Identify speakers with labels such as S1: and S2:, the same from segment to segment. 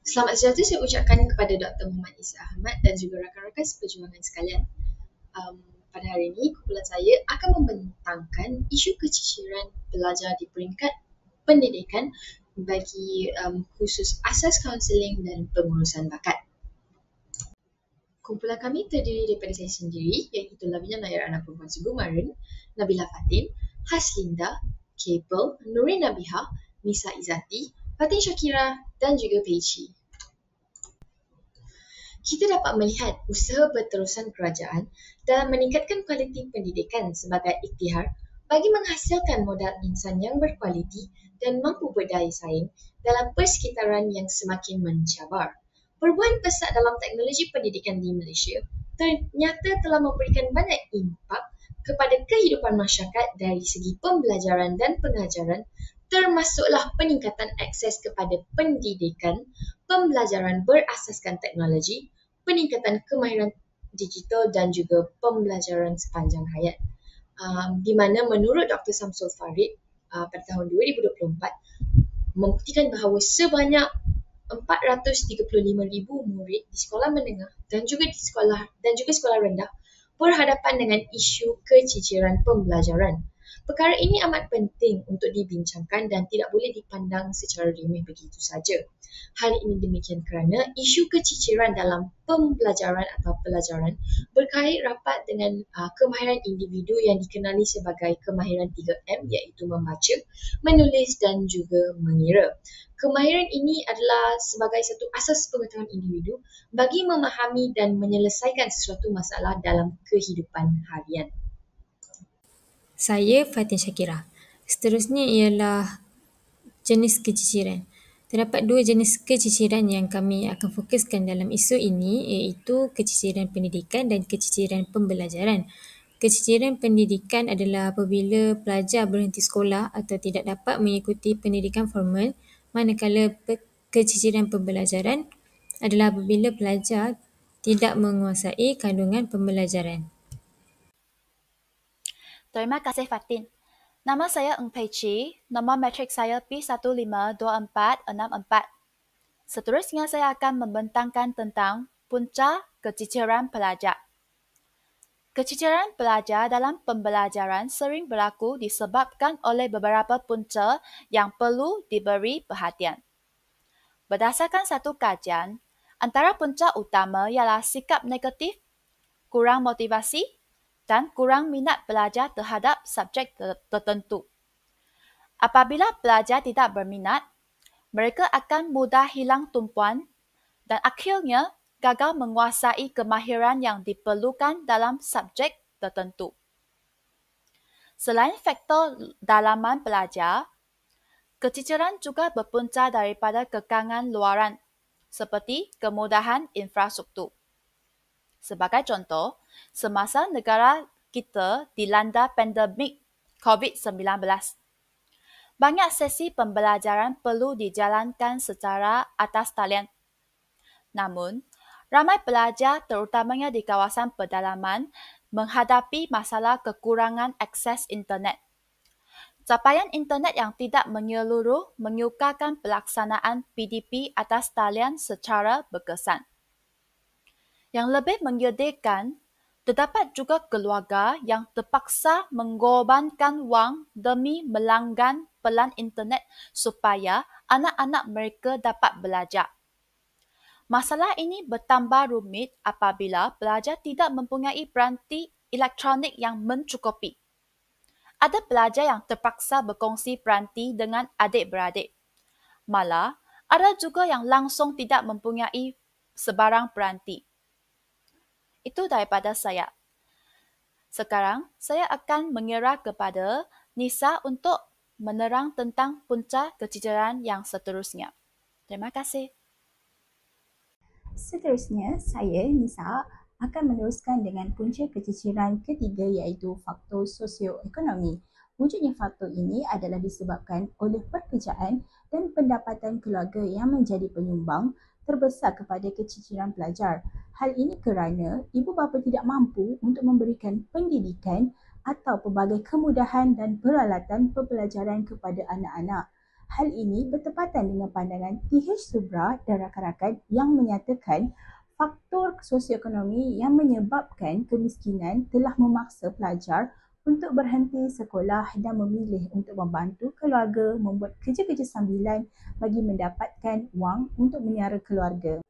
S1: Selamat sejahtera saya ucapkan kepada Dr. Muhammad Isa Ahmad dan juga rakan-rakan seperjuangan sekalian. Pada hari ini, kumpulan saya akan membentangkan isu keciciran pelajar di peringkat pendidikan bagi khusus asas kaunseling dan pengurusan bakat. Kumpulan kami terdiri daripada saya sendiri, iaitu Lavinia Nayar anak perempuan Sugumaran, Nabila Fatin, Haslinda, Kapel, Nurin Nabiha, Nisa Izati, Fatin Shakira dan juga Peici. Kita dapat melihat usaha berterusan kerajaan dalam meningkatkan kualiti pendidikan sebagai ikhtiar bagi menghasilkan modal insan yang berkualiti dan mampu berdaya saing dalam persekitaran yang semakin mencabar. Perubahan pesat dalam teknologi pendidikan di Malaysia ternyata telah memberikan banyak impak kepada kehidupan masyarakat dari segi pembelajaran dan pengajaran, termasuklah peningkatan akses kepada pendidikan, pembelajaran berasaskan teknologi, peningkatan kemahiran digital dan juga pembelajaran sepanjang hayat. Di mana menurut Dr. Samsul Farid pada tahun 2024 membuktikan bahawa sebanyak 435,000 murid di sekolah menengah dan juga sekolah rendah berhadapan dengan isu keciciran pembelajaran. Perkara ini amat penting untuk dibincangkan dan tidak boleh dipandang secara remeh begitu saja. Hal ini demikian kerana isu keciciran dalam pembelajaran atau pelajaran berkait rapat dengan kemahiran individu yang dikenali sebagai kemahiran 3M, iaitu membaca, menulis dan juga mengira. Kemahiran ini adalah sebagai satu asas pengetahuan individu bagi memahami dan menyelesaikan sesuatu masalah dalam kehidupan harian.
S2: Saya Fatin Shakira. Seterusnya ialah jenis keciciran. Terdapat dua jenis keciciran yang kami akan fokuskan dalam isu ini, iaitu keciciran pendidikan dan keciciran pembelajaran. Keciciran pendidikan adalah apabila pelajar berhenti sekolah atau tidak dapat mengikuti pendidikan formal, manakala keciciran pembelajaran adalah apabila pelajar tidak menguasai kandungan pembelajaran.
S3: Terima kasih Fatin. Nama saya Eng Pei Chi, nombor matrik saya P152464. Seterusnya saya akan membentangkan tentang punca keciciran pelajar. Keciciran pelajar dalam pembelajaran sering berlaku disebabkan oleh beberapa punca yang perlu diberi perhatian. Berdasarkan satu kajian, antara punca utama ialah sikap negatif, kurang motivasi, dan kurang minat belajar terhadap subjek tertentu. Apabila pelajar tidak berminat, mereka akan mudah hilang tumpuan dan akhirnya gagal menguasai kemahiran yang diperlukan dalam subjek tertentu. Selain faktor dalaman pelajar, keciciran juga berpunca daripada kekangan luaran, seperti kemudahan infrastruktur. Sebagai contoh, semasa negara kita dilanda pandemik COVID-19, banyak sesi pembelajaran perlu dijalankan secara atas talian. Namun, ramai pelajar terutamanya di kawasan pedalaman menghadapi masalah kekurangan akses internet. Capaian internet yang tidak menyeluruh menyukarkan pelaksanaan PDP atas talian secara berkesan. Yang lebih menyedihkan, terdapat juga keluarga yang terpaksa mengorbankan wang demi melanggan pelan internet supaya anak-anak mereka dapat belajar. Masalah ini bertambah rumit apabila pelajar tidak mempunyai peranti elektronik yang mencukupi. Ada pelajar yang terpaksa berkongsi peranti dengan adik-beradik. Malah, ada juga yang langsung tidak mempunyai sebarang peranti. Itu daripada saya. Sekarang, saya akan mengira kepada Nisa untuk menerang tentang punca keciciran yang seterusnya. Terima kasih.
S4: Seterusnya, saya, Nisa, akan meneruskan dengan punca keciciran ketiga iaitu faktor sosioekonomi. Wujudnya faktor ini adalah disebabkan oleh pekerjaan dan pendapatan keluarga yang menjadi penyumbang terbesar kepada keciciran pelajar. Hal ini kerana ibu bapa tidak mampu untuk memberikan pendidikan atau pelbagai kemudahan dan peralatan pembelajaran kepada anak-anak. Hal ini bertepatan dengan pandangan T.H. Subra dan rakan-rakan yang menyatakan faktor sosioekonomi yang menyebabkan kemiskinan telah memaksa pelajar untuk berhenti sekolah dan memilih untuk membantu keluarga membuat kerja-kerja sambilan bagi mendapatkan wang untuk menyara keluarga.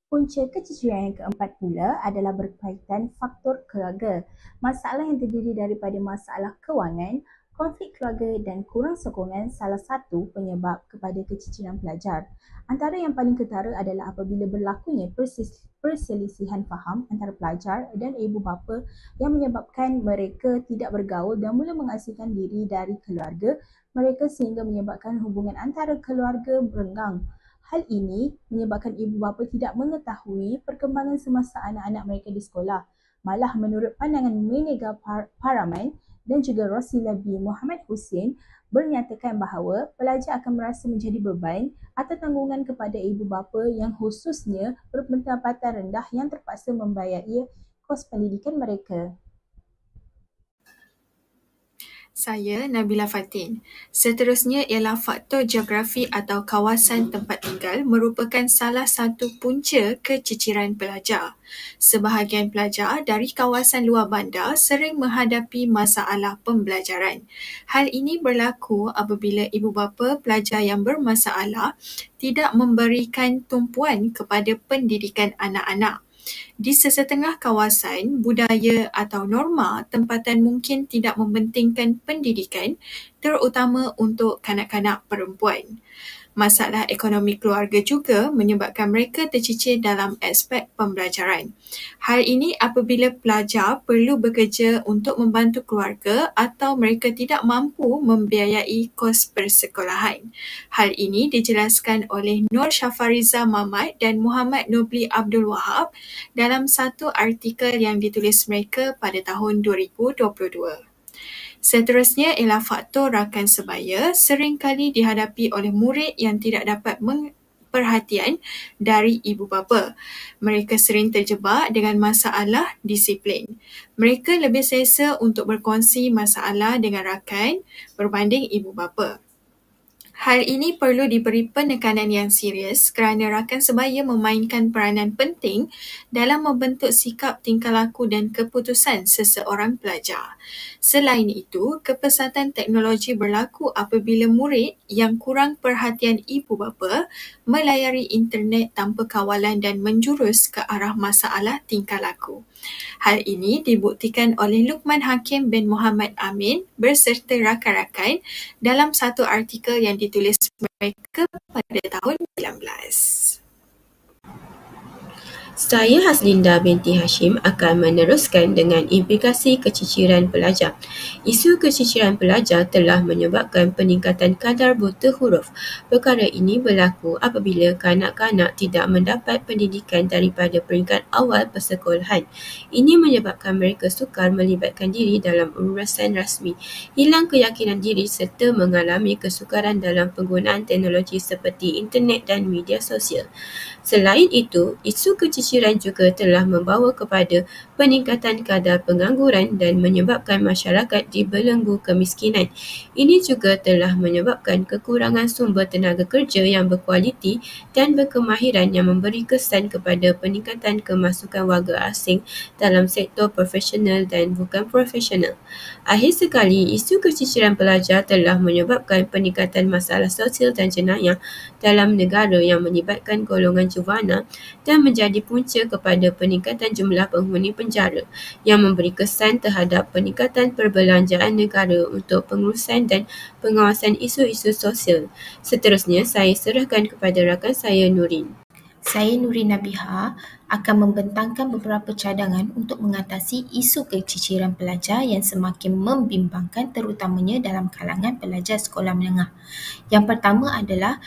S4: Punca keciciran yang keempat pula adalah berkaitan faktor keluarga. Masalah yang terdiri daripada masalah kewangan, konflik keluarga dan kurang sokongan salah satu penyebab kepada keciciran pelajar. Antara yang paling ketara adalah apabila berlakunya perselisihan faham antara pelajar dan ibu bapa yang menyebabkan mereka tidak bergaul dan mula mengasingkan diri dari keluarga mereka sehingga menyebabkan hubungan antara keluarga berenggang. Hal ini menyebabkan ibu bapa tidak mengetahui perkembangan semasa anak-anak mereka di sekolah. Malah menurut pandangan Menega Paraman dan juga Rosila B. Muhammad Hussein bernyatakan bahawa pelajar akan merasa menjadi beban atau tanggungan kepada ibu bapa yang khususnya berpendapatan rendah yang terpaksa membayari kos pendidikan mereka.
S5: Saya Nabila Fatin. Seterusnya ialah faktor geografi atau kawasan tempat tinggal merupakan salah satu punca keciciran pelajar. Sebahagian pelajar dari kawasan luar bandar sering menghadapi masalah pembelajaran. Hal ini berlaku apabila ibu bapa pelajar yang bermasalah tidak memberikan tumpuan kepada pendidikan anak-anak. Di sesetengah kawasan, budaya atau norma tempatan mungkin tidak mementingkan pendidikan, terutama untuk kanak-kanak perempuan. Masalah ekonomi keluarga juga menyebabkan mereka tercicir dalam aspek pembelajaran. Hal ini apabila pelajar perlu bekerja untuk membantu keluarga atau mereka tidak mampu membiayai kos persekolahan. Hal ini dijelaskan oleh Nur Shafariza Mahmad dan Muhammad Nobli Abdul Wahab dalam satu artikel yang ditulis mereka pada tahun 2022. Seterusnya ialah faktor rakan sebaya seringkali dihadapi oleh murid yang tidak dapat perhatian dari ibu bapa. Mereka sering terjebak dengan masalah disiplin. Mereka lebih selesa untuk berkongsi masalah dengan rakan berbanding ibu bapa. Hal ini perlu diberi penekanan yang serius kerana rakan sebaya memainkan peranan penting dalam membentuk sikap tingkah laku dan keputusan seseorang pelajar. Selain itu, kepesatan teknologi berlaku apabila murid yang kurang perhatian ibu bapa melayari internet tanpa kawalan dan menjurus ke arah masalah tingkah laku. Hal ini dibuktikan oleh Luqman Hakim bin Muhammad Amin berserta rakan-rakan dalam satu artikel yang ditulis mereka pada tahun 19.
S6: Saya Haslinda binti Hashim akan meneruskan dengan implikasi keciciran pelajar. Isu keciciran pelajar telah menyebabkan peningkatan kadar buta huruf. Perkara ini berlaku apabila kanak-kanak tidak mendapat pendidikan daripada peringkat awal persekolahan. Ini menyebabkan mereka sukar melibatkan diri dalam urusan rasmi, hilang keyakinan diri serta mengalami kesukaran dalam penggunaan teknologi seperti internet dan media sosial. Selain itu, isu keciciran juga telah membawa kepada peningkatan kadar pengangguran dan menyebabkan masyarakat dibelenggu kemiskinan. Ini juga telah menyebabkan kekurangan sumber tenaga kerja yang berkualiti dan berkemahiran yang memberi kesan kepada peningkatan kemasukan warga asing dalam sektor profesional dan bukan profesional. Akhir sekali, isu keciciran pelajar telah menyebabkan peningkatan masalah sosial dan jenayah dalam negara yang melibatkan golongan juvana dan menjadi punca kepada peningkatan jumlah penghuni penjara yang memberi kesan terhadap peningkatan perbelanjaan negara untuk pengurusan dan pengawasan isu-isu sosial. Seterusnya, saya serahkan kepada rakan saya Nurin.
S7: Saya Nurin Nabiha akan membentangkan beberapa cadangan untuk mengatasi isu keciciran pelajar yang semakin membimbangkan terutamanya dalam kalangan pelajar sekolah menengah. Yang pertama adalah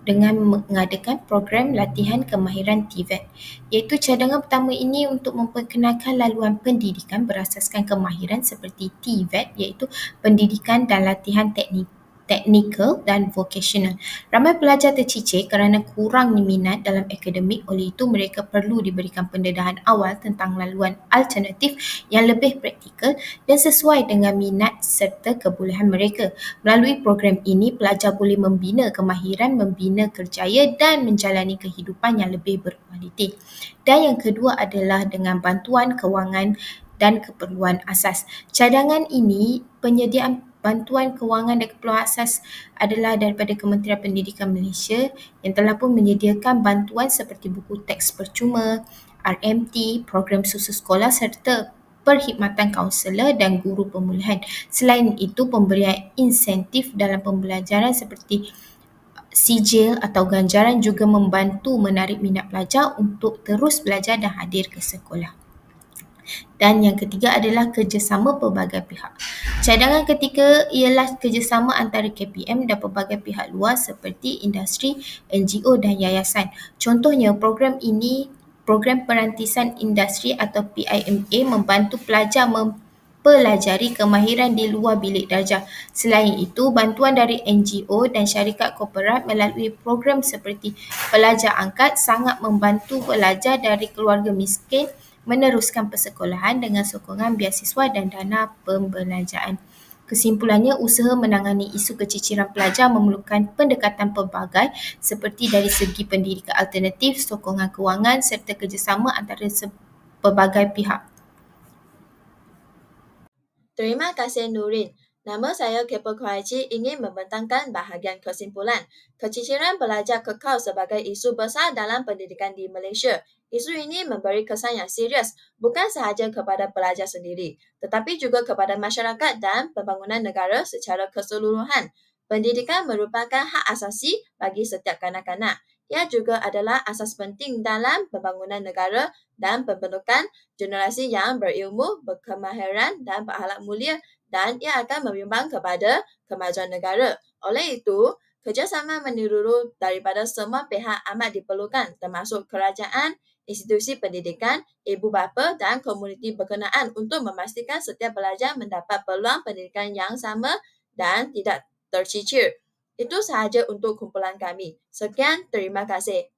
S7: dengan mengadakan program latihan kemahiran TVET, iaitu cadangan pertama ini untuk memperkenalkan laluan pendidikan berasaskan kemahiran seperti TVET, iaitu pendidikan dan latihan teknik teknikal dan vocational. Ramai pelajar tercicir kerana kurang minat dalam akademik, oleh itu mereka perlu diberikan pendedahan awal tentang laluan alternatif yang lebih praktikal dan sesuai dengan minat serta kebolehan mereka. Melalui program ini, pelajar boleh membina kemahiran, membina kerjaya dan menjalani kehidupan yang lebih berkualiti. Dan yang kedua adalah dengan bantuan kewangan dan keperluan asas. Cadangan ini, penyediaan bantuan kewangan dan keperluan asas adalah daripada Kementerian Pendidikan Malaysia yang telah pun menyediakan bantuan seperti buku teks percuma, RMT, program susu sekolah serta perkhidmatan kaunselor dan guru pemulihan. Selain itu, pemberian insentif dalam pembelajaran seperti sijil atau ganjaran juga membantu menarik minat pelajar untuk terus belajar dan hadir ke sekolah. Dan yang ketiga adalah kerjasama pelbagai pihak. Cadangan ketiga ialah kerjasama antara KPM dan pelbagai pihak luar seperti industri, NGO dan yayasan. Contohnya program ini, program perantisan industri atau PIMA membantu pelajar mempelajari kemahiran di luar bilik darjah. Selain itu, bantuan dari NGO dan syarikat korporat melalui program seperti pelajar angkat sangat membantu pelajar dari keluarga miskin meneruskan persekolahan dengan sokongan beasiswa dan dana pembelajaran. Kesimpulannya, usaha menangani isu keciciran pelajar memerlukan pendekatan pelbagai seperti dari segi pendidikan alternatif, sokongan kewangan serta kerjasama antara pelbagai pihak.
S8: Terima kasih Nurin. Nama saya Kepo Khawaji ingin membentangkan bahagian kesimpulan. Keciciran pelajar kekal sebagai isu besar dalam pendidikan di Malaysia. Isu ini memberi kesan yang serius bukan sahaja kepada pelajar sendiri, tetapi juga kepada masyarakat dan pembangunan negara secara keseluruhan. Pendidikan merupakan hak asasi bagi setiap kanak-kanak. Ia juga adalah asas penting dalam pembangunan negara dan pembentukan generasi yang berilmu, berkemahiran dan berakhlak mulia, dan ia akan menyumbang kepada kemajuan negara. Oleh itu, kerjasama menyeluruh daripada semua pihak amat diperlukan, termasuk kerajaan, institusi pendidikan, ibu bapa dan komuniti berkenaan untuk memastikan setiap pelajar mendapat peluang pendidikan yang sama dan tidak tercicir. Itu sahaja untuk kumpulan kami. Sekian, terima kasih.